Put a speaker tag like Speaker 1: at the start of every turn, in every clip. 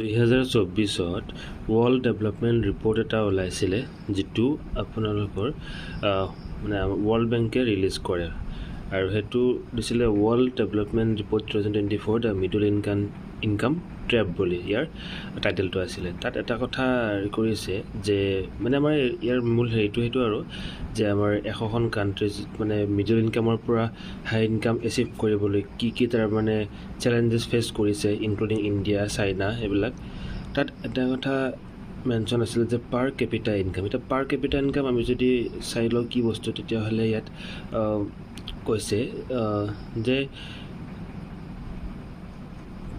Speaker 1: 2024 world development report এটা ওলাইছিলে যিটো আপোনালোকৰ মানে ৱৰ্ল্ড বেংকে ৰিলিজ কৰে আৰু সেইটো দিছিলে world development report 2024 the middle income ট্ৰেপ বুলি ইয়াৰ টাইটেলটো আছিলে। তাত এটা কথা কৰিছে যে মানে আমাৰ ইয়াৰ মূল সেইটো আৰু যে আমাৰ 100খন কাণ্ট্ৰিজ মানে মিডল ইনকামৰ পৰা হাই ইনকাম এচিভ কৰিবলৈ কি তাৰ মানে চেলেঞ্জেছ ফেচ কৰিছে ইনক্লুডিং ইণ্ডিয়া চাইনা এইবিলাক। তাত এটা কথা মেনশ্যন আছিলে যে পাৰ কেপিটা ইনকাম। এতিয়া পাৰ কেপিটা ইনকাম আমি যদি চাই লওঁ কি বস্তু তেতিয়াহ'লে ইয়াত কৈছে যে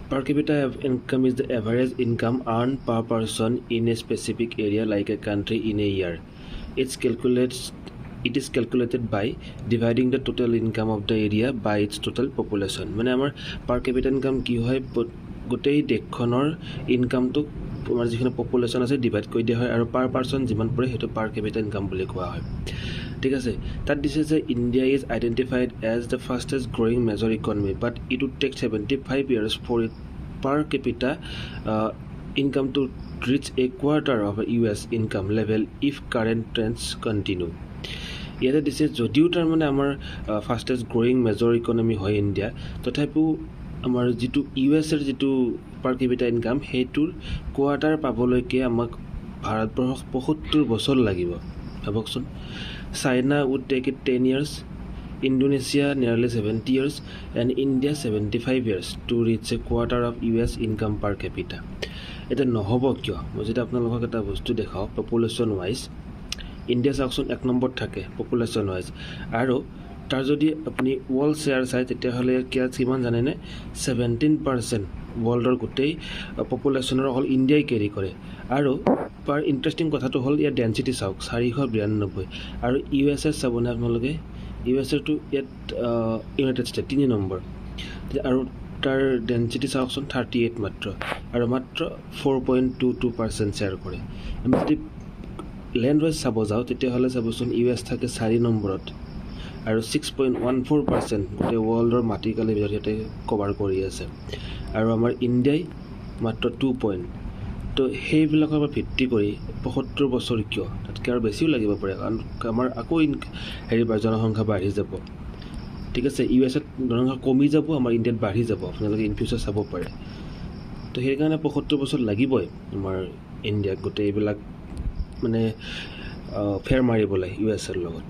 Speaker 1: per capita income is the average income earned per person in a specific area like a country in a year. It is calculated by dividing the total income of the area by its total population. মানে আমাৰ per capita income কি হয় গোটেই দেশখনৰ ইনকামটো আমাৰ যিখিনি population আছে ডিভাইড কৰি দিয়া হয় আৰু পাৰ পাৰ্চন যিমান পৰে সেইটো পাৰ কেপিটা ইনকাম বুলি কোৱা হয়। ঠিক আছে, তাত দিছে যে India is identified as the fastest growing major economy but it would take 75 years for it per capita income to reach a quarter of US income level if current trends continue. ইয়াতে দিছে যদিও তাৰমানে আমাৰ fastest growing major economy হয় India, তথাপিও আমাৰ যিটো USৰ যিটো পাৰ কেপিটা ইনকাম সেইটোৰ কোৱাৰ্টাৰ পাবলৈকে আমাক ভাৰতবৰ্ষক 75 বছৰ লাগিব। ভাবকচোন, China would take it 10 years, Indonesia nearly 70 years, and India 75 years to reach a quarter of US income per capita. এটা নহ'ব কিয়? মই যদি আপোনালোকক এটা বস্তু দেখাওঁ পপুলেশ্যন ৱাইজ, ইণ্ডিয়া চাওকচোন 1 নম্বৰত থাকে পপুলেশ্যন ৱাইজ, আৰু তাৰ যদি আপুনি ৱৰ্ল্ড শ্বেয়াৰ চায় তেতিয়াহ'লে কিমান জানেনে? 17% ৱৰ্ল্ডৰ গোটেই পপুলেশ্যনৰ অকল ইণ্ডিয়াই কেৰি কৰে। আৰু পাৰ ইণ্টাৰেষ্টিং কথাটো হ'ল ইয়াৰ ডেঞ্চিটি চাওক 492, আৰু USA চাবনে আপোনালোকে? USৰটো ইয়াত ইউনাইটেড ষ্টেট 3 নম্বৰ, আৰু তাৰ ডেঞ্চিটি চাওকচোন 38 মাত্ৰ, আৰু মাত্ৰ 4.22% শ্বেয়াৰ কৰে। আমি যদি লেণ্ড ৱাইজ চাব যাওঁ তেতিয়াহ'লে চাবচোন US থাকে 4 নম্বৰত আৰু 6.14% গোটেই ৱৰ্ল্ডৰ মাটিকালিৰ ভিতৰত ইয়াতে কভাৰ কৰি আছে, আৰু আমাৰ ইণ্ডিয়াই মাত্ৰ 2 তো সেইবিলাকৰ পৰা ভিত্তি কৰি 75 বছৰ কিয়? তাতকৈ আৰু বেছিও লাগিব পাৰে, কাৰণ আমাৰ আকৌ জনসংখ্যা বাঢ়ি যাব। ঠিক আছে, USত জনসংখ্যা কমি যাব, আমাৰ ইণ্ডিয়াত বাঢ়ি যাব, আপোনালোকে ইন ফিউচাৰ চাব পাৰে। তো সেইকাৰণে 75 বছৰ লাগিবই আমাৰ ইণ্ডিয়াক গোটেই এইবিলাক মানে ফেৰ মাৰিবলৈ USৰ লগত।